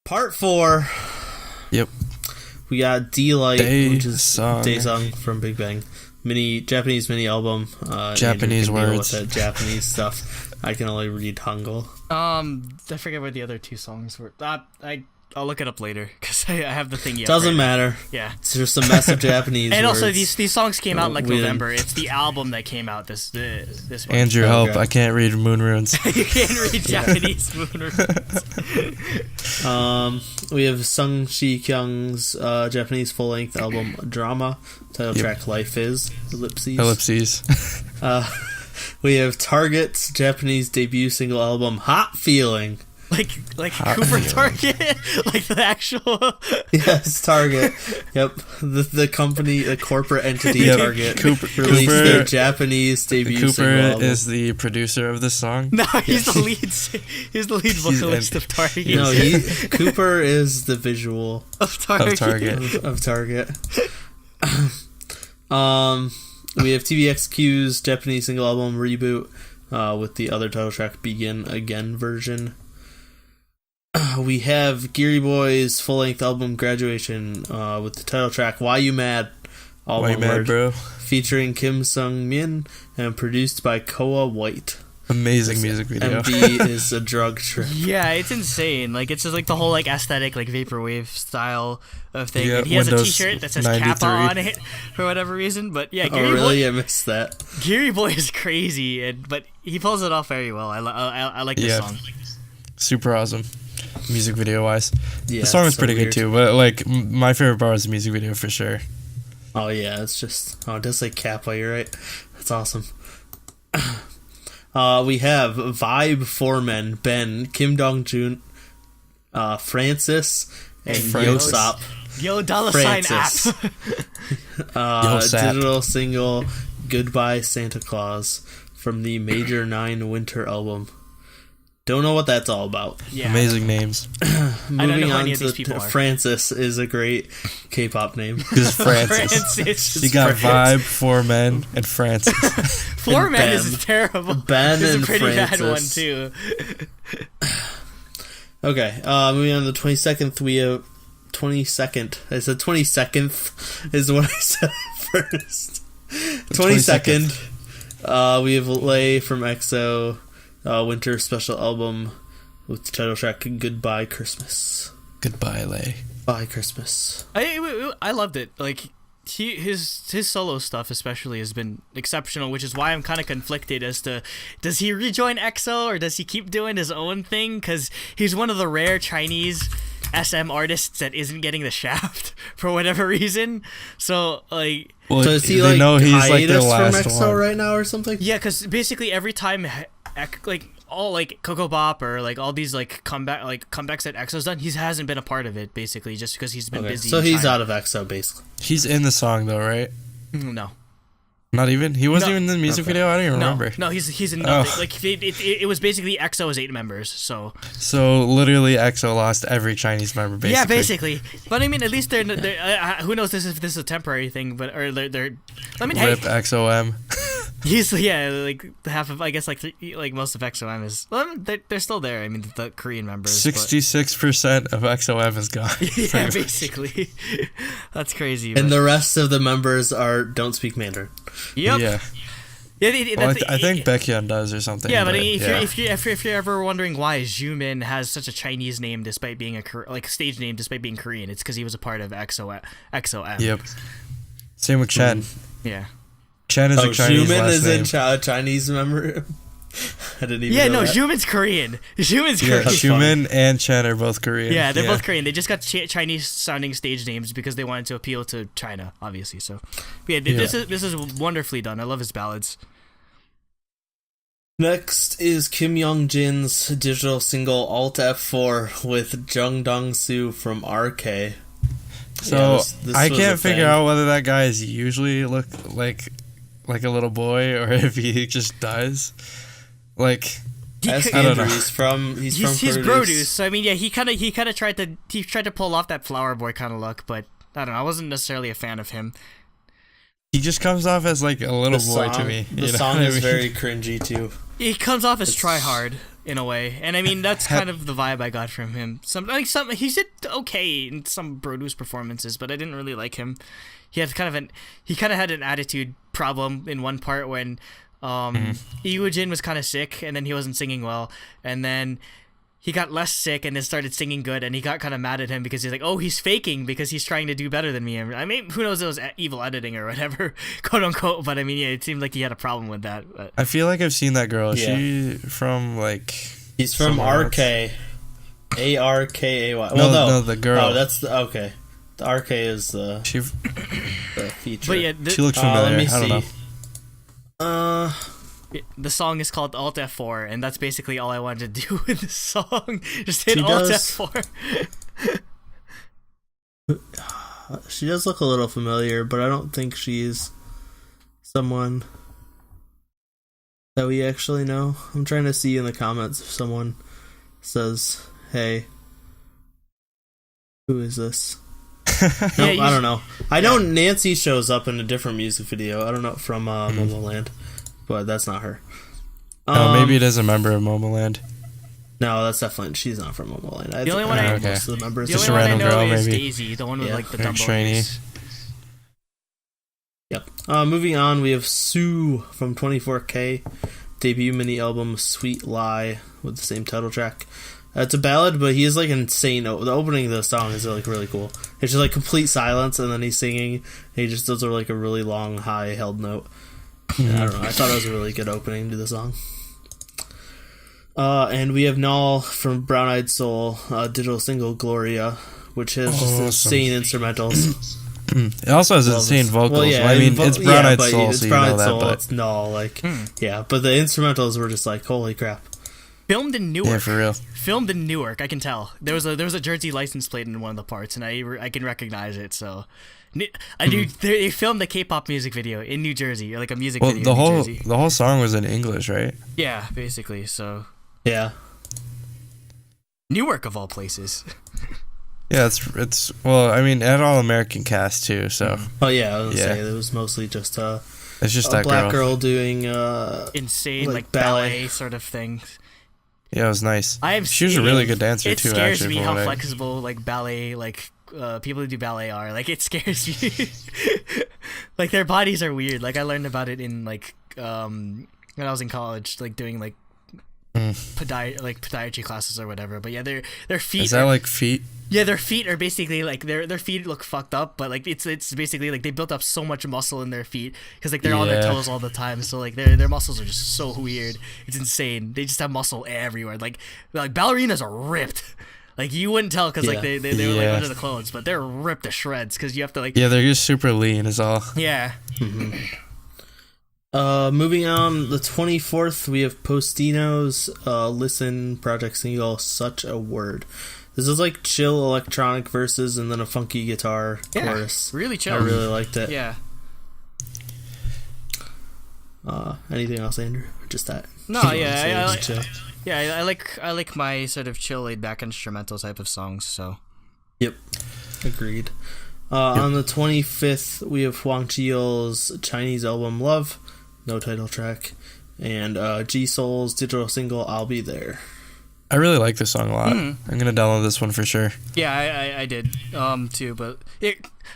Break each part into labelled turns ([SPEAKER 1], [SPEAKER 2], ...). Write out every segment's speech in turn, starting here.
[SPEAKER 1] Part 4.
[SPEAKER 2] Yep.
[SPEAKER 1] We got D-Light, which is
[SPEAKER 2] Song.
[SPEAKER 1] Day Song from Big Bang. Japanese mini album.
[SPEAKER 2] Japanese words.
[SPEAKER 1] With the Japanese stuff. I can only read Hangul.
[SPEAKER 3] I forget what the other two songs were. I'll look it up later because I have the thing yet.
[SPEAKER 1] Doesn't matter.
[SPEAKER 3] Yeah,
[SPEAKER 1] it's just a mess of Japanese.
[SPEAKER 3] And
[SPEAKER 1] words.
[SPEAKER 3] Also, these songs came out in like November. It's the album that came out this month.
[SPEAKER 2] Andrew, help! I can't read moon runes.
[SPEAKER 3] You can't read Japanese moon runes.
[SPEAKER 1] We have Sung Shi Kyung's Japanese full-length album Drama. Title track Life Is Ellipses. We have Target's Japanese debut single album Hot Feeling.
[SPEAKER 3] Like Cooper Target, like the actual.
[SPEAKER 1] Yes, Target. Yep, the company, the corporate entity Target released their Japanese debut single album.
[SPEAKER 2] Cooper is the producer of the song.
[SPEAKER 3] No, he's the lead. He's the lead vocalist of Target.
[SPEAKER 1] No, Cooper is the visual
[SPEAKER 3] of Target.
[SPEAKER 1] Of Target. We have TVXQ's Japanese single album Reboot with the other title track Begin Again version. We have Giriboy's full-length album Graduation with the title track Why You Mad? All
[SPEAKER 2] Why
[SPEAKER 1] one
[SPEAKER 2] You Mad,
[SPEAKER 1] word,
[SPEAKER 2] bro?
[SPEAKER 1] featuring Kim Sung Min and produced by Koa White.
[SPEAKER 2] Amazing music video.
[SPEAKER 1] MV is a drug trip.
[SPEAKER 3] Yeah, it's insane. Like it's just like the whole like aesthetic, like vaporwave style of thing.
[SPEAKER 2] Yeah,
[SPEAKER 3] and he has
[SPEAKER 2] Windows
[SPEAKER 3] a T-shirt that says
[SPEAKER 2] 93.
[SPEAKER 3] Kappa on it for whatever reason. But yeah,
[SPEAKER 1] Oh, really? I missed that.
[SPEAKER 3] Giriboy is crazy, but he pulls it off very well. I like this song.
[SPEAKER 2] Super awesome. Music video wise,
[SPEAKER 1] Yeah,
[SPEAKER 2] the song is
[SPEAKER 1] so
[SPEAKER 2] pretty
[SPEAKER 1] weird.
[SPEAKER 2] good too. But like my favorite part is the music video for sure.
[SPEAKER 1] Oh yeah, it's just it does say Kappa. You're right. That's awesome. We have Vibe Four Men, Ben, Kim Dong Jun, Francis, and Yosop.
[SPEAKER 3] Yo, $sign app.
[SPEAKER 1] Digital single Goodbye Santa Claus from the Major 9 Winter album. Don't know what that's all about.
[SPEAKER 3] Yeah.
[SPEAKER 2] Amazing names.
[SPEAKER 1] Moving on to Francis is a great K-pop name.
[SPEAKER 2] This is Francis. You got Vibe, Four Men, and Francis.
[SPEAKER 3] Four Men is terrible.
[SPEAKER 1] Ben
[SPEAKER 3] is
[SPEAKER 1] and
[SPEAKER 3] a pretty
[SPEAKER 1] Francis.
[SPEAKER 3] bad one too.
[SPEAKER 1] Okay, moving on to the 22nd, we have 22nd. I said 22nd is what I said first. 22nd. We have Lay from EXO. Winter special album with the title track Goodbye Christmas.
[SPEAKER 2] Goodbye, Lay.
[SPEAKER 1] Bye Christmas.
[SPEAKER 3] I loved it. Like his solo stuff especially has been exceptional, which is why I'm kind of conflicted as to does he rejoin EXO or does he keep doing his own thing, because he's one of the rare Chinese SM artists that isn't getting the shaft for whatever reason. So like,
[SPEAKER 2] well,
[SPEAKER 1] so is he
[SPEAKER 2] they
[SPEAKER 1] like
[SPEAKER 2] know he's like their
[SPEAKER 1] from
[SPEAKER 2] last
[SPEAKER 1] EXO
[SPEAKER 2] one
[SPEAKER 1] right now or something?
[SPEAKER 3] Yeah, because basically every time like all like Coco Bop or like all these like comebacks that EXO's done, he hasn't been a part of it basically just because he's been busy.
[SPEAKER 1] So he's out of EXO basically.
[SPEAKER 2] He's in the song though, right?
[SPEAKER 3] No.
[SPEAKER 2] Not even? He wasn't even in the music video? I don't even remember.
[SPEAKER 3] No, he's in nothing. Like it was basically EXO's 8 members, so
[SPEAKER 2] literally EXO lost every Chinese member basically.
[SPEAKER 3] Yeah, basically. But I mean, at least they're who knows if this is a temporary thing, but or they're I mean,
[SPEAKER 2] Rip
[SPEAKER 3] hey,
[SPEAKER 2] XOM.
[SPEAKER 3] He's like half of, I guess, like most of XOM is. Well, they're still there. I mean, the Korean members.
[SPEAKER 2] 66% of XOM is gone.
[SPEAKER 3] Yeah, basically. That's crazy.
[SPEAKER 1] And the rest of the members don't speak Mandarin.
[SPEAKER 3] Yep.
[SPEAKER 2] Yeah.
[SPEAKER 3] Yeah,
[SPEAKER 2] I think Baekhyun does or something.
[SPEAKER 3] Yeah, but if you're ever wondering why Zhumin has such a Chinese name despite being stage name despite being Korean, it's because he was a part of XOM.
[SPEAKER 2] Yep. Same with Chen.
[SPEAKER 3] Yeah.
[SPEAKER 2] Chen is a Chinese
[SPEAKER 1] Zhumin
[SPEAKER 2] last
[SPEAKER 1] is
[SPEAKER 2] name.
[SPEAKER 1] a Chinese member. I didn't even.
[SPEAKER 3] Yeah,
[SPEAKER 1] know that.
[SPEAKER 3] Zhumin's Korean. Zhumin's Korean.
[SPEAKER 2] Zhumin and Chen are both Korean.
[SPEAKER 3] Yeah, they're both Korean. They just got Chinese sounding stage names because they wanted to appeal to China, obviously. So, this is wonderfully done. I love his ballads.
[SPEAKER 1] Next is Kim Young Jin's digital single Alt F4 with Jung Dong Soo from RK.
[SPEAKER 2] So I can't figure out whether that guy is usually look like a little boy or if he just does. Like, I don't know.
[SPEAKER 1] He's from
[SPEAKER 3] Produce. So I mean, yeah, he kind of tried to pull off that Flower Boy kind of look, but I don't know. I wasn't necessarily a fan of him.
[SPEAKER 2] He just comes off as like a little boy to me.
[SPEAKER 1] The song is very cringy too.
[SPEAKER 3] He comes off as try hard. in a way. And I mean, that's kind of the vibe I got from him. He did okay in some produce performances, but I didn't really like him. He kind of had an attitude problem in one part when Iwoo-jin was kind of sick, and then he wasn't singing well, and then he got less sick and then started singing good, and he got kind of mad at him because he's like, oh, he's faking because he's trying to do better than me. I mean, who knows, it was evil editing or whatever, quote unquote, but I mean, yeah, it seemed like he had a problem with that. But.
[SPEAKER 2] I feel like I've seen that girl. Is she from, like...
[SPEAKER 1] He's from RK. ARKAY. Well,
[SPEAKER 2] no, the girl.
[SPEAKER 1] Oh, that's... Okay. The RK is the feature.
[SPEAKER 3] But yeah,
[SPEAKER 2] she looks familiar. I don't know.
[SPEAKER 3] The song is called Alt F4, and that's basically all I wanted to do with the song. Just hit Alt F4.
[SPEAKER 1] She does look a little familiar, but I don't think she's someone that we actually know. I'm trying to see in the comments if someone says, hey, who is this? Nope, I don't know. I know Nancy shows up in a different music video. I don't know, from Momoland. But that's not her.
[SPEAKER 2] Maybe it is a member of Momoland.
[SPEAKER 1] No, that's definitely... She's not from Momoland.
[SPEAKER 3] The only one I know,
[SPEAKER 1] most of the members.
[SPEAKER 2] Just a random girl,
[SPEAKER 3] is
[SPEAKER 2] maybe.
[SPEAKER 3] Daisy, the one with like the Dumbo
[SPEAKER 2] trainee.
[SPEAKER 3] ears.
[SPEAKER 1] Yep. Moving on, we have Chuu from 24K. Debut mini album Sweet Lie with the same title track. It's a ballad, but he is like insane. The opening of the song is like really cool. It's just like complete silence, and then he's singing. And he just does like a really long, high held note. I don't know. I thought it was a really good opening to the song. And we have Null from Brown Eyed Soul, digital single Gloria, which has just insane instrumentals.
[SPEAKER 2] It also has insane vocals. Well, yeah, I mean, it's Brown Eyed Soul, so you know that. But
[SPEAKER 1] it's Null, yeah. But the instrumentals were just like, holy crap.
[SPEAKER 3] Filmed in Newark.
[SPEAKER 2] Yeah, for real.
[SPEAKER 3] Filmed in Newark, I can tell. There was a Jersey license plate in one of the parts, and I can recognize it. So, they filmed the K-pop music video in New Jersey, or like a music video in New Jersey.
[SPEAKER 2] The whole song was in English, right?
[SPEAKER 3] Yeah, basically. So.
[SPEAKER 1] Yeah.
[SPEAKER 3] Newark of all places.
[SPEAKER 2] Yeah, it's well, I mean, it had all American cast too, so.
[SPEAKER 1] Oh yeah, I was gonna say it was mostly just
[SPEAKER 2] it's just
[SPEAKER 1] a
[SPEAKER 2] that
[SPEAKER 1] black girl doing
[SPEAKER 3] insane like ballet sort of things.
[SPEAKER 2] Yeah, it was nice. She was a really good dancer too.
[SPEAKER 3] It scares me how flexible like ballet people who do ballet are. Like it scares me. Like their bodies are weird. Like I learned about it in like when I was in college, like doing like podiatry classes or whatever. But yeah, their feet.
[SPEAKER 2] Is that like feet?
[SPEAKER 3] Yeah, their feet are basically like their feet look fucked up, but like it's basically like they built up so much muscle in their feet because like they're on their toes all the time. So like their muscles are just so weird. It's insane. They just have muscle everywhere. Like ballerinas are ripped. Like you wouldn't tell because like they were like under the clothes, but they're ripped to shreds because you have to like.
[SPEAKER 2] Yeah, they're just super lean is all.
[SPEAKER 3] Yeah.
[SPEAKER 1] Moving on, the 24th, we have Postino's Listen project single, Such a Word. This is like chill electronic verses and then a funky guitar chorus.
[SPEAKER 3] Really chill.
[SPEAKER 1] I really liked it.
[SPEAKER 3] Yeah.
[SPEAKER 1] Anything else, Andrew? Or just that?
[SPEAKER 3] No, I like my sort of chill, laid back instrumental type of songs. So.
[SPEAKER 1] Yep. Agreed. On the 25th, we have Hwang Chi-yeol's Chinese album Love, no title track, and G.Soul's digital single I'll Be There.
[SPEAKER 2] I really like this song a lot. I'm gonna download this one for sure.
[SPEAKER 3] Yeah, I did too, but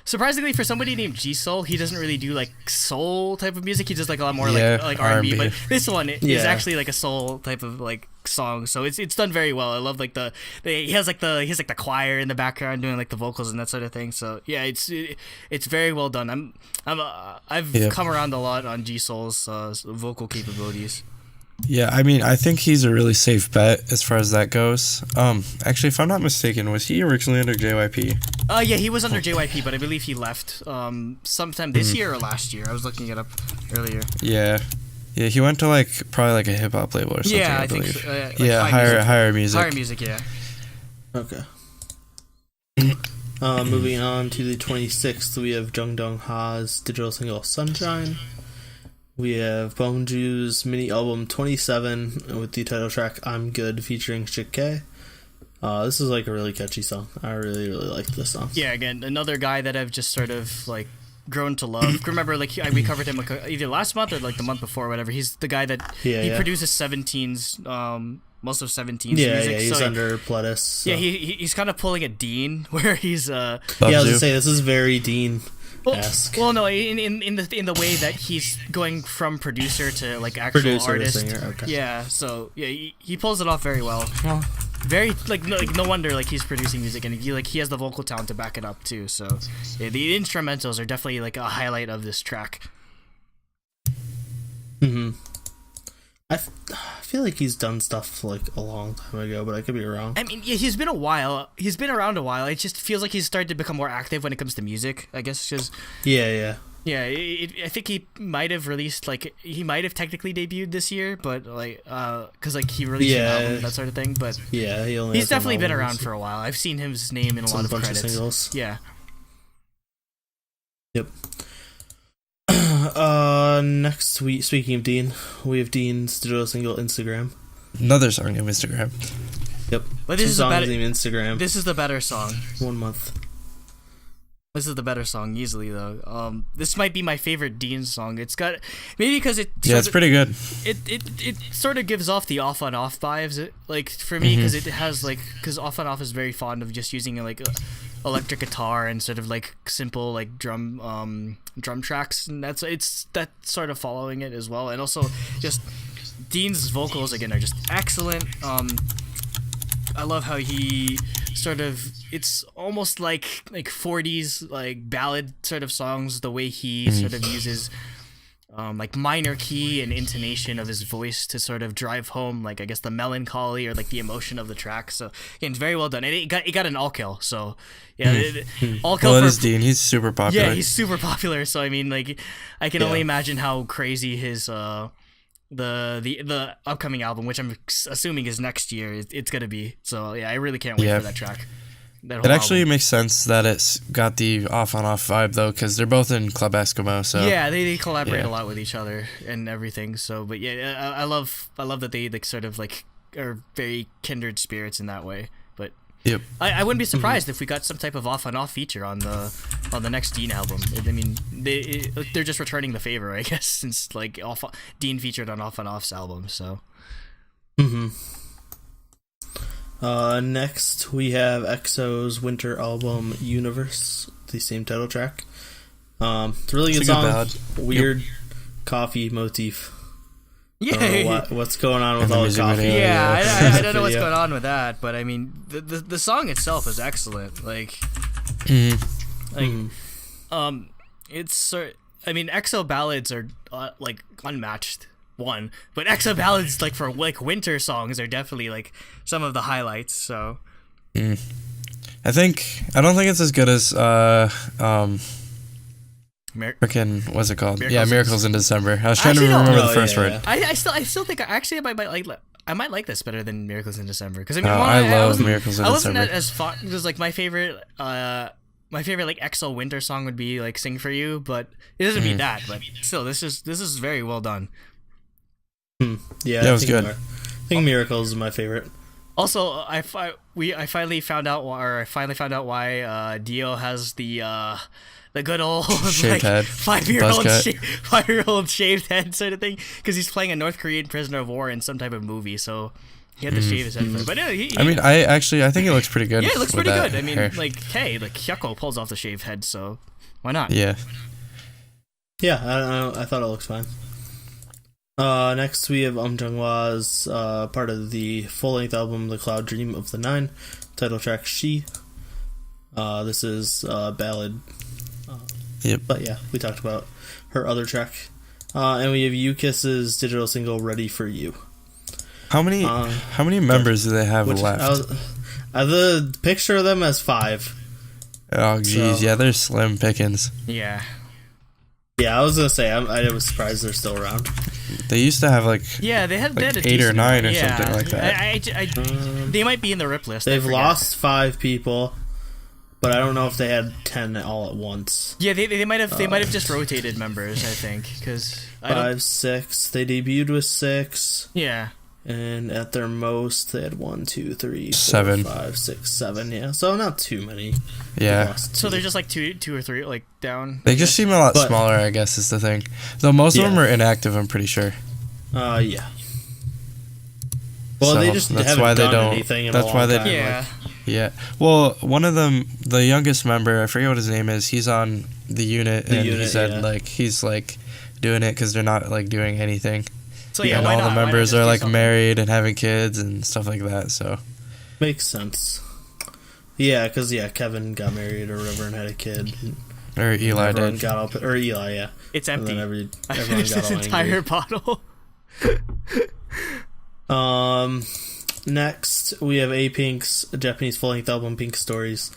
[SPEAKER 3] surprisingly for somebody named G.Soul, he doesn't really do like soul type of music. He does like a lot more like R&B. But this one is actually like a soul type of like song, so it's done very well. I love like he has like the choir in the background doing like the vocals and that sort of thing. So yeah, it's very well done. I've come around a lot on G.Soul's vocal capabilities.
[SPEAKER 2] Yeah, I mean, I think he's a really safe bet as far as that goes. Actually, if I'm not mistaken, was he originally under JYP?
[SPEAKER 3] Yeah, he was under JYP, but I believe he left sometime this year or last year. I was looking it up earlier.
[SPEAKER 2] Yeah, he went to probably like a hip hop label or something.
[SPEAKER 3] Yeah, I
[SPEAKER 2] believe.
[SPEAKER 3] think
[SPEAKER 2] so. Higher music.
[SPEAKER 3] Higher music, yeah.
[SPEAKER 1] Okay. Moving on to the 26th, we have Jung Dong Ha's digital single Sunshine. We have Bongju's mini album 27 with the title track I'm Good featuring Shik K. This is like a really catchy song. I really, really like this song.
[SPEAKER 3] Yeah, again, another guy that I've just sort of like grown to love. Remember, like we covered him either last month or like the month before or whatever. He's the guy that produces 17's most of 17's
[SPEAKER 1] yeah,
[SPEAKER 3] music.
[SPEAKER 1] Yeah, he's
[SPEAKER 3] so
[SPEAKER 1] under Pledis. So.
[SPEAKER 3] Yeah, he's kind of pulling a Dean where he's
[SPEAKER 1] yeah, I was gonna say this is very Dean-esque.
[SPEAKER 3] Well, no, in the way that he's going from producer to like actual artist.
[SPEAKER 1] Singer, okay.
[SPEAKER 3] Yeah, so yeah, he pulls it off very well. Very no wonder like he's producing music, and he has the vocal talent to back it up too. So yeah, the instrumentals are definitely like a highlight of this track.
[SPEAKER 1] I feel like he's done stuff like a long time ago, but I could be wrong.
[SPEAKER 3] I mean, yeah, he's been around a while. It just feels like he's started to become more active when it comes to music, I guess, because
[SPEAKER 1] yeah.
[SPEAKER 3] I think he might have released he might have technically debuted this year, but because he released an album, that sort of thing. But
[SPEAKER 1] yeah,
[SPEAKER 3] he's definitely been around for a while. I've seen his name in a lot of credits.
[SPEAKER 1] Of singles.
[SPEAKER 3] Yeah.
[SPEAKER 1] Yep. Next week, speaking of Dean, we have Dean's digital single Instagram.
[SPEAKER 2] Another song of Instagram.
[SPEAKER 1] Yep.
[SPEAKER 3] But this is the better
[SPEAKER 1] Instagram.
[SPEAKER 3] This is the better song.
[SPEAKER 1] 1 month.
[SPEAKER 3] This is the better song easily though. This might be my favorite Dean song. It's got maybe because
[SPEAKER 2] it's pretty good.
[SPEAKER 3] It sort of gives off the off on off vibes. Like for me, because it has because off on off is very fond of just using electric guitar and sort of like simple like drum tracks, and that's sort of following it as well. And also just Dean's vocals again are just excellent. I love how he it's almost like 40s like ballad sort of songs, the way he sort of uses like minor key and intonation of his voice to sort of drive home like I guess the melancholy or like the emotion of the track. So again, it's very well done, and it got an all kill. So yeah, all kill.
[SPEAKER 2] Well, that is Dean. He's super popular.
[SPEAKER 3] Yeah, he's super popular. So I mean, like I can only imagine how crazy his the upcoming album, which I'm assuming is next year, it's gonna be. So yeah, I really can't wait for that track.
[SPEAKER 2] It actually makes sense that it's got the off on off vibe though, because they're both in Club Eskimo. So
[SPEAKER 3] yeah, they collaborate a lot with each other and everything. So, but yeah, I love that they like sort of like are very kindred spirits in that way. But
[SPEAKER 2] yep,
[SPEAKER 3] I wouldn't be surprised if we got some type of off and off feature on the next Dean album. I mean, they're just returning the favor, I guess, since like Dean featured on Off and Off's album. So.
[SPEAKER 1] Next we have EXO's winter album Universe, the same title track. It's a really good song. Weird coffee motif.
[SPEAKER 3] Yeah,
[SPEAKER 1] what's going on with all the coffee?
[SPEAKER 3] Yeah, I don't know what's going on with that, but I mean, the song itself is excellent. Like, it's I mean, EXO ballads are like unmatched. But EXO ballads like for like winter songs are definitely like some of the highlights. So
[SPEAKER 2] I don't think it's as good as what's it called? Miracles in December. I was trying to remember the first word.
[SPEAKER 3] I still think I might like this better than Miracles in December, because I mean
[SPEAKER 2] I love Miracles in December.
[SPEAKER 3] I wasn't as fun because like my favorite like EXO winter song would be like Sing for You, but it doesn't beat that. But still, this is very well done.
[SPEAKER 1] Yeah,
[SPEAKER 2] it was good.
[SPEAKER 1] I think Miracles is my favorite.
[SPEAKER 3] Also, I finally found out why Dio has the good old
[SPEAKER 2] shaved head,
[SPEAKER 3] 5-year-old shaved head sort of thing, because he's playing a North Korean prisoner of war in some type of movie, so he had to shave his head. But I
[SPEAKER 2] think it looks pretty good.
[SPEAKER 3] Yeah, it looks pretty good. I mean, like, hey, like Hyukoh pulls off the shaved head, so why not?
[SPEAKER 2] Yeah.
[SPEAKER 1] Yeah, I thought it looks fine. Next we have Jung-hwa's part of the full-length album The Cloud Dream of the Nine, title track She. This is a ballad.
[SPEAKER 2] Yep.
[SPEAKER 1] But yeah, we talked about her other track. And we have U-Kiss's digital single Ready for You.
[SPEAKER 2] How many members do they have left?
[SPEAKER 1] The picture of them as 5.
[SPEAKER 2] Oh geez, so, yeah, they're slim pickings.
[SPEAKER 3] Yeah.
[SPEAKER 1] Yeah, I was gonna say I was surprised they're still around.
[SPEAKER 2] They used to have
[SPEAKER 3] they had
[SPEAKER 2] 8 or 9 or something like that.
[SPEAKER 3] They might be in the RIP list.
[SPEAKER 1] They've lost 5 people, but I don't know if they had 10 all at once.
[SPEAKER 3] Yeah, they might have just rotated members, I think, because
[SPEAKER 1] 5, 6. They debuted with 6.
[SPEAKER 3] Yeah.
[SPEAKER 1] And at their most, they had 1, 2, 3, 4,
[SPEAKER 2] 7.
[SPEAKER 1] 5, 6, 7. Yeah, so not too many.
[SPEAKER 2] Yeah.
[SPEAKER 3] So they're just like two or three like down.
[SPEAKER 2] They just seem a lot smaller, I guess, is the thing. Though most of them are inactive, I'm pretty sure.
[SPEAKER 1] Yeah. Well, they just that's haven't why done they don't. Anything in that's a long why they. Time.
[SPEAKER 3] Yeah.
[SPEAKER 2] Yeah. Well, one of them, the youngest member, I forget what his name is. He's on the unit, and he said like he's like doing it because they're not like doing anything.
[SPEAKER 3] So yeah,
[SPEAKER 2] and all the members are like married and having kids and stuff like that. So
[SPEAKER 1] makes sense. Yeah, because Kevin got married or whatever and had a kid.
[SPEAKER 2] Or Eli did.
[SPEAKER 1] Got up, or Eli, yeah.
[SPEAKER 3] It's empty.
[SPEAKER 1] Everyone
[SPEAKER 3] I finished this entire bottle.
[SPEAKER 1] Next, we have A-Pink's Japanese full-length album, Pink Stories.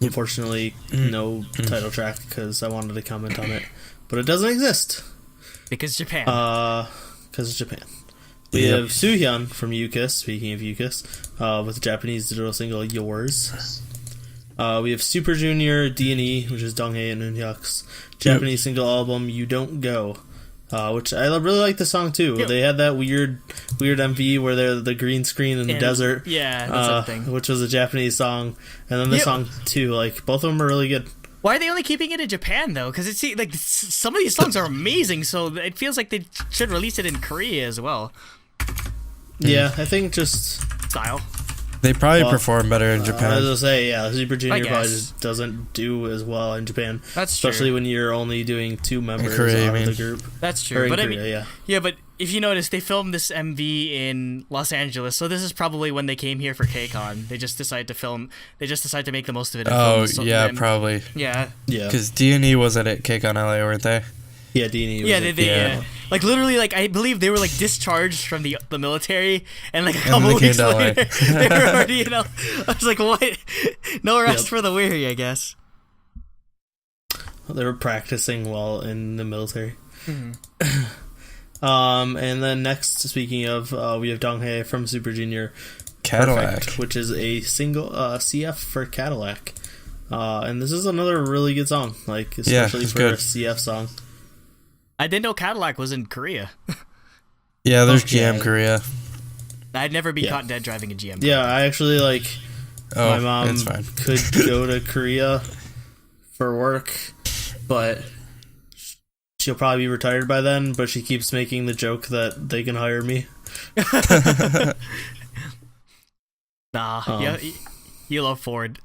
[SPEAKER 1] Unfortunately, no title track because I wanted to comment on it. But it doesn't exist.
[SPEAKER 3] Because Japan.
[SPEAKER 1] Because Japan. We have Soohyun from Yukis, speaking of Yukis, with the Japanese digital single Yours. We have Super Junior, D&E, which is Donghae and Eunhyuk's Japanese single album, You Don't Go, which I really like the song too. Yep. They had that weird MV where they're the green screen in the desert.
[SPEAKER 3] Yeah, that's a thing.
[SPEAKER 1] Which was a Japanese song. And then this song too, like both of them are really good.
[SPEAKER 3] Why are they only keeping it in Japan though? Because it's like some of these songs are amazing, so it feels like they should release it in Korea as well.
[SPEAKER 1] Yeah, I think just
[SPEAKER 3] style.
[SPEAKER 2] They probably perform better in Japan.
[SPEAKER 1] I was gonna say, Super Junior probably just doesn't do as well in Japan.
[SPEAKER 3] That's true.
[SPEAKER 1] Especially when you're only doing 2 members
[SPEAKER 2] Korea,
[SPEAKER 1] out of the group.
[SPEAKER 3] That's true. But
[SPEAKER 1] Korea,
[SPEAKER 3] yeah, but if you notice, they filmed this MV in Los Angeles, so this is probably when they came here for KCON. They just decided to film. They just decided to make the most of it. And
[SPEAKER 2] probably.
[SPEAKER 3] Yeah.
[SPEAKER 2] Because D&E wasn't at KCON LA, weren't they?
[SPEAKER 1] Yeah, D&E.
[SPEAKER 3] They like literally, like I believe they were like discharged from the military, and like a couple weeks later, they were already. I was like, what? No rest for the weary, I guess.
[SPEAKER 1] Well, they were practicing while in the military.
[SPEAKER 3] Mm-hmm.
[SPEAKER 1] And then next, speaking of, we have Donghae from Super Junior,
[SPEAKER 2] Cadillac,
[SPEAKER 1] Perfect, which is a single CF for Cadillac. And this is another really good song, like especially for a CF song.
[SPEAKER 3] I didn't know Cadillac was in Korea.
[SPEAKER 2] Yeah, there's GM Korea.
[SPEAKER 3] I'd never be caught dead driving a GM.
[SPEAKER 1] Yeah, I actually my mom could go to Korea for work, but she'll probably be retired by then, but she keeps making the joke that they can hire me.
[SPEAKER 3] Nah, you love Ford.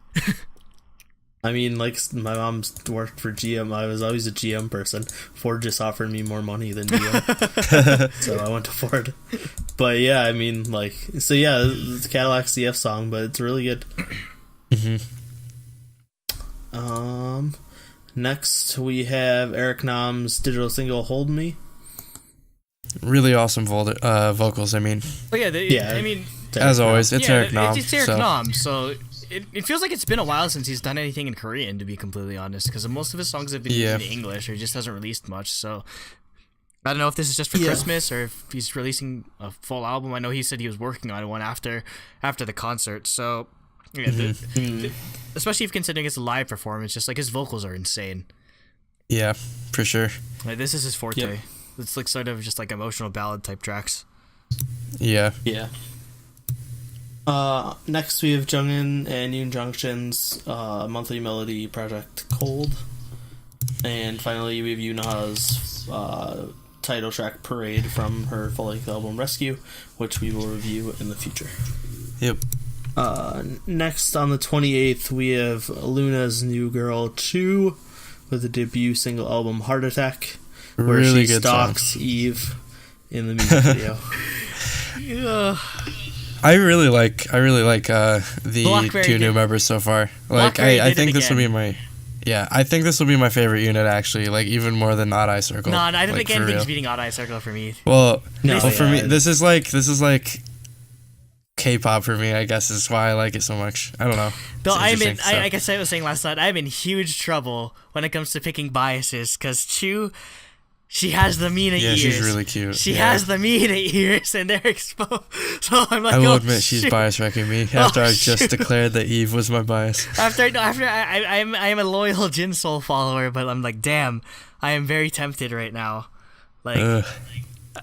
[SPEAKER 1] I mean, like, my mom's worked for GM. I was always a GM person. Ford just offered me more money than GM. So I went to Ford. But yeah, I mean, like, so yeah, it's a Cadillac CF song, but it's really good.
[SPEAKER 2] Mm-hmm.
[SPEAKER 1] Next, we have Eric Nam's digital single, Hold Me.
[SPEAKER 2] Really awesome vocals, I mean.
[SPEAKER 3] Oh, yeah, I mean...
[SPEAKER 2] As always, it's Eric Nam.
[SPEAKER 3] It's Eric Nam, so... It feels like it's been a while since he's done anything in Korean, to be completely honest, because most of his songs have been in English, or he just hasn't released much, so... I don't know if this is just for Christmas, or if he's releasing a full album. I know he said he was working on one after the concert, so... Yeah, especially if considering it's a live performance, just like his vocals are insane.
[SPEAKER 2] Yeah, for sure.
[SPEAKER 3] Like, this is his forte. Yep. It's like sort of just like emotional ballad type tracks.
[SPEAKER 2] Yeah.
[SPEAKER 1] Yeah. Next we have Jungin and Yoon Jungchin's monthly melody project Cold. And finally we have Yuna's title track Parade from her full-length album Rescue, which we will review in the future.
[SPEAKER 2] Yep.
[SPEAKER 1] Next on the 28th we have Luna's new girl Chuu with the debut single album Heart Attack, where
[SPEAKER 2] really
[SPEAKER 1] she stalks song. Eve in the music video.
[SPEAKER 3] Yeah.
[SPEAKER 2] I really like the two new members so far. Like I think this will be my I think this will be my favorite unit actually, like even more than Odd Eye Circle.
[SPEAKER 3] No, I don't think anything's beating Odd Eye Circle for me.
[SPEAKER 2] Well, for me this is like K-pop for me, I guess is why I like it so much. I don't know.
[SPEAKER 3] Though I guess I was saying last night, I'm in huge trouble when it comes to picking biases, because Chuu, she has the Mina ears.
[SPEAKER 2] Yeah, she's really cute.
[SPEAKER 3] She has the Mina ears, and they're exposed. So I'm like,
[SPEAKER 2] I will admit she's bias wrecking me after I just declared that Eve was my bias.
[SPEAKER 3] After I am a loyal G.Soul follower, but I'm like, damn, I am very tempted right now. Like,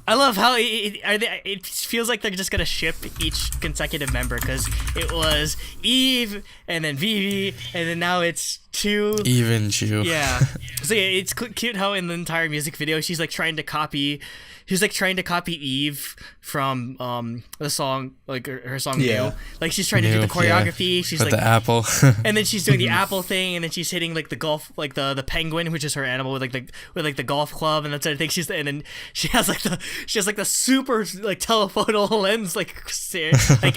[SPEAKER 3] I love how it feels like they're just gonna ship each consecutive member, because it was Eve and then Vivi and then now it's Chuu.
[SPEAKER 2] Even Chuu.
[SPEAKER 3] Yeah. So yeah, it's cute how in the entire music video she's like trying to copy Eve from the song, like her song New. Like she's trying to do the choreography. She's
[SPEAKER 2] with
[SPEAKER 3] like
[SPEAKER 2] the apple.
[SPEAKER 3] and then she's doing the apple thing, and then she's hitting like the golf, like the penguin, which is her animal, with the golf club and that sort of thing. And then she has like the super like telephoto lens like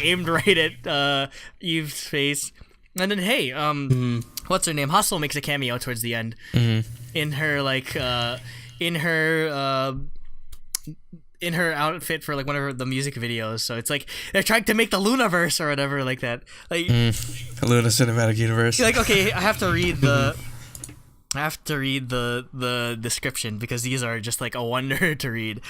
[SPEAKER 3] aimed right at Eve's face. And then hey, what's her name? Hustle makes a cameo towards the end in her in her outfit for like one of the music videos. So it's like they're trying to make the Lunaverse or whatever like that. Like
[SPEAKER 2] Luna Cinematic Universe.
[SPEAKER 3] Like, okay, I have to read the description because these are just like a wonder to read.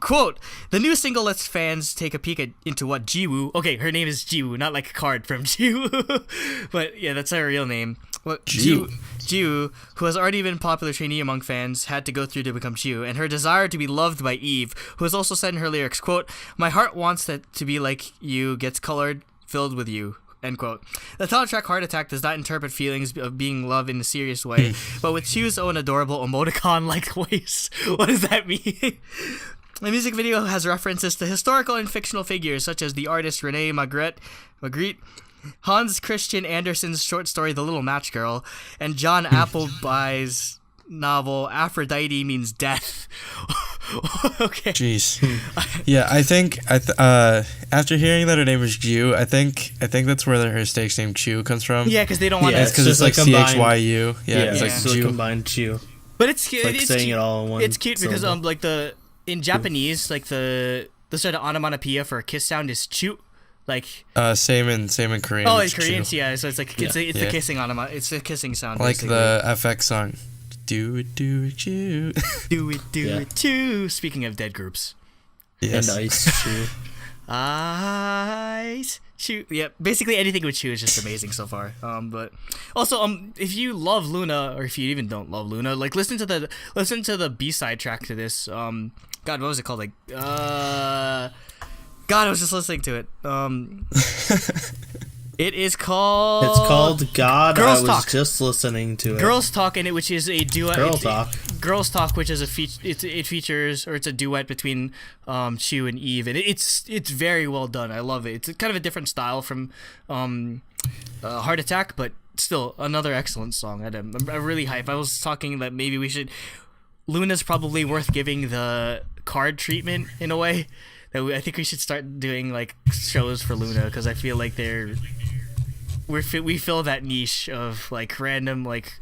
[SPEAKER 3] Quote, the new single lets fans take a peek into what Jiwoo, okay, her name is Jiwoo, not like a card from Jiwoo, but yeah, that's her real name. What Jiwoo, who has already been a popular trainee among fans, had to go through to become Chuu, and her desire to be loved by Eve, who has also said in her lyrics, quote, my heart wants that to be like you, gets colored, filled with you. End quote. The title track Heart Attack does not interpret feelings of being loved in a serious way, but with Chuu's own adorable emoticon-like ways. What does that mean? The music video has references to historical and fictional figures such as the artist Renee Magritte, Hans Christian Andersen's short story The Little Match Girl, and John Appleby's novel Aphrodite Means Death. Okay.
[SPEAKER 2] Jeez. Yeah, I think after hearing that her name is Chuu, I think that's where her stage name Chuu comes from.
[SPEAKER 3] Yeah, because they don't want to.
[SPEAKER 2] It's because it's like CHYU. Yeah, it's like
[SPEAKER 1] Chuu. Combined Chuu.
[SPEAKER 3] But it's cute.
[SPEAKER 1] It's like saying it all in one.
[SPEAKER 3] It's cute because
[SPEAKER 1] syllable.
[SPEAKER 3] like in Japanese, like the sort of onomatopoeia for a kiss sound is Chuu. Like
[SPEAKER 2] same in Korean.
[SPEAKER 3] Oh, in Korean, yeah. So it's like it's the kissing it's the kissing sound.
[SPEAKER 2] Like basically. The FX song. Do it, Chuu.
[SPEAKER 3] Do it, Chuu. Speaking of dead groups.
[SPEAKER 2] Yes.
[SPEAKER 1] And Ice Chuu.
[SPEAKER 3] Ice Chuu. Yeah, basically anything with Chuu is just amazing so far. But also if you love Luna, or if you even don't love Luna, like listen to the B-side track to this. God, what was it called? Like God, I was just listening to it. It is called...
[SPEAKER 1] It's called God.
[SPEAKER 3] Girls
[SPEAKER 1] I was
[SPEAKER 3] Talk.
[SPEAKER 1] just listening to it.
[SPEAKER 3] Girls Talk, in it, which is a duet.
[SPEAKER 1] Girl Talk.
[SPEAKER 3] Girls Talk, which is it features, or it's a duet between Chuu and Eve, and it's very well done. I love it. It's kind of a different style from Heart Attack, but still another excellent song. I'm really hyped. I was talking that maybe we should... Luna's probably worth giving the card treatment in a way. I think we should start doing like shows for Luna, because I feel like we fill that niche of like random like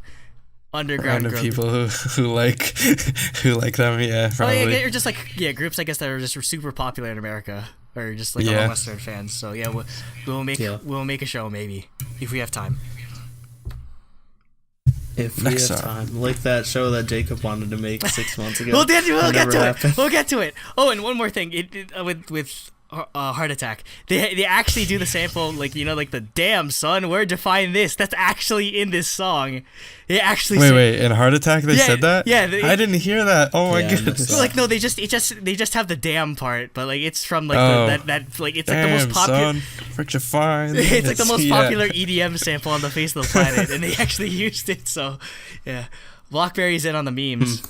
[SPEAKER 3] underground
[SPEAKER 2] random people who like them. Yeah, probably.
[SPEAKER 3] Oh, yeah, or just like groups, I guess, that are just super popular in America, or just like all Western fans. So yeah, we'll make a show maybe if we have time.
[SPEAKER 1] If we have time. Like that show that Jacob wanted to make 6 months ago.
[SPEAKER 3] We'll get to it. Oh, and one more thing. With Heart Attack, they actually do the sample, like, you know, like the damn son, where'd you find this? That's actually in this song. They actually
[SPEAKER 2] wait, in Heart Attack they said that?
[SPEAKER 3] Yeah,
[SPEAKER 2] I didn't hear that. Oh my goodness.
[SPEAKER 3] Like, no, they just have the damn part, but like it's from like that like it's
[SPEAKER 2] damn,
[SPEAKER 3] like the most popular.
[SPEAKER 2] Son, where'd you find this?
[SPEAKER 3] It's like the most popular EDM sample on the face of the planet, and they actually used it. So, yeah, Blockberry's in on the memes.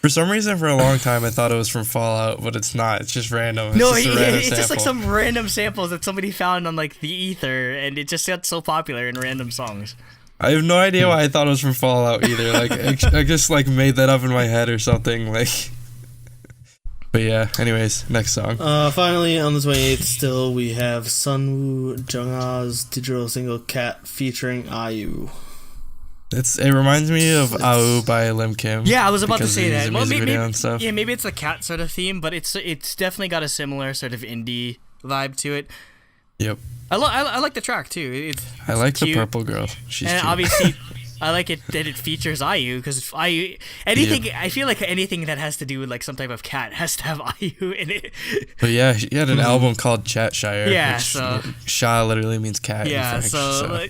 [SPEAKER 2] For some reason, for a long time, I thought it was from Fallout, but it's not. It's just random. It's
[SPEAKER 3] just like some random samples that somebody found on like the ether, and it just got so popular in random songs.
[SPEAKER 2] I have no idea why I thought it was from Fallout either. Like I just like made that up in my head or something. Like, but yeah. Anyways, next song.
[SPEAKER 1] Finally, on the 28th, still we have Sunwoo Jungha's digital single "Cat" featuring IU.
[SPEAKER 2] It reminds me of "Au" by Lim Kim.
[SPEAKER 3] Yeah, I was about to say that.
[SPEAKER 2] Well,
[SPEAKER 3] maybe it's a cat sort of theme, but it's definitely got a similar sort of indie vibe to it.
[SPEAKER 2] Yep.
[SPEAKER 3] I like the track too.
[SPEAKER 2] I like
[SPEAKER 3] cute.
[SPEAKER 2] the purple girl. She's
[SPEAKER 3] and
[SPEAKER 2] cute.
[SPEAKER 3] Obviously, I like it that it features IU, because IU anything. Yep. I feel like anything that has to do with like some type of cat has to have IU in it.
[SPEAKER 2] But yeah, she had an album called Chatshire.
[SPEAKER 3] Yeah,
[SPEAKER 2] which,
[SPEAKER 3] so
[SPEAKER 2] Sha literally means cat.
[SPEAKER 3] Yeah,
[SPEAKER 2] in French, so.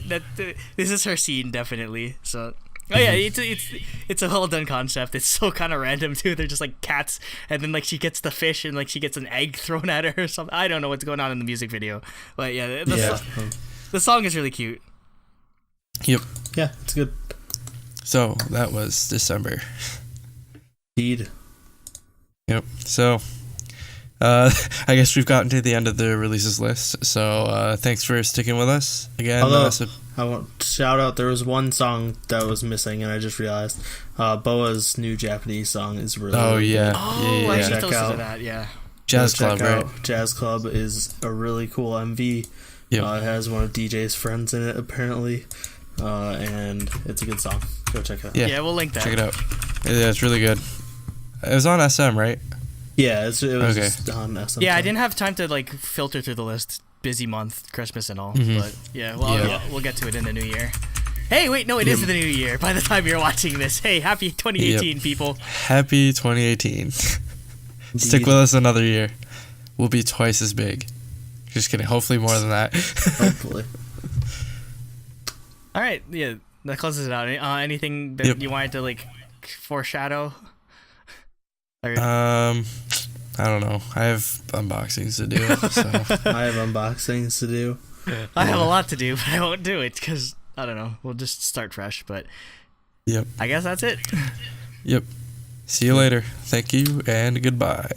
[SPEAKER 3] This is her scene definitely. So. Oh yeah, it's a well done concept. It's so kind of random too. They're just like cats, and then like she gets the fish, and like she gets an egg thrown at her or something. I don't know what's going on in the music video, but yeah, the song is really cute.
[SPEAKER 2] Yep.
[SPEAKER 1] yeah, it's good.
[SPEAKER 2] So that was December.
[SPEAKER 1] Indeed.
[SPEAKER 2] Yep. So I guess we've gotten to the end of the releases list. So thanks for sticking with us again.
[SPEAKER 1] Although, I want to shout out, there was one song that was missing, and I just realized Boa's new Japanese song is really
[SPEAKER 2] good.
[SPEAKER 3] Yeah. I
[SPEAKER 1] check
[SPEAKER 3] out to that. Yeah.
[SPEAKER 2] Jazz Club, right?
[SPEAKER 1] Jazz Club is a really cool MV. Yep. It has one of DJ's friends in it, apparently, and it's a good song. Go check it out.
[SPEAKER 2] Yeah,
[SPEAKER 3] we'll link that.
[SPEAKER 2] Check it out. Yeah, it's really good. It was on SM, right?
[SPEAKER 1] Yeah, it was just on SM.
[SPEAKER 3] Yeah, I didn't have time to like filter through the list. Busy month, Christmas and all. But we'll get to it in the new year. Hey, wait, no, it is the new year by the time you're watching this. Hey, happy 2018, people.
[SPEAKER 2] Happy 2018. Stick with us another year. We'll be twice as big. Just kidding. Hopefully more than that.
[SPEAKER 1] Hopefully.
[SPEAKER 3] All right, yeah, that closes it out. Anything that you wanted to like foreshadow?
[SPEAKER 2] I don't know. I have unboxings to do. So.
[SPEAKER 1] I have unboxings to do.
[SPEAKER 3] I have a lot to do, but I won't do it because I don't know. We'll just start fresh. But I guess that's it.
[SPEAKER 2] Yep. See you later. Thank you and goodbye.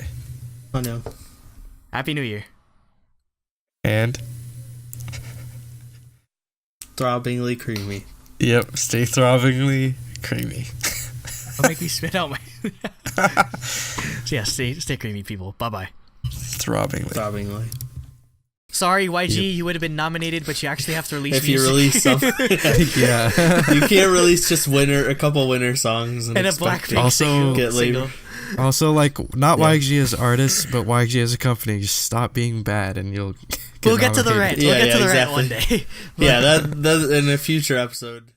[SPEAKER 1] Oh no.
[SPEAKER 3] Happy New Year.
[SPEAKER 2] And
[SPEAKER 1] throbbingly creamy.
[SPEAKER 2] Yep. Stay throbbingly creamy.
[SPEAKER 3] Don't make me spit out my. So yeah, stay creamy, people. Bye bye.
[SPEAKER 2] Throbbingly.
[SPEAKER 3] Sorry, YG, you would have been nominated, but you actually have to release.
[SPEAKER 1] If you release something, you can't release just a couple winter songs and
[SPEAKER 3] a Blackpink
[SPEAKER 1] get labeled.
[SPEAKER 2] Also, like not YG as artists, but YG as a company. Just stop being bad, and you'll.
[SPEAKER 3] We'll get to the rant. We'll get to the rant one day.
[SPEAKER 1] Yeah, that in a future episode.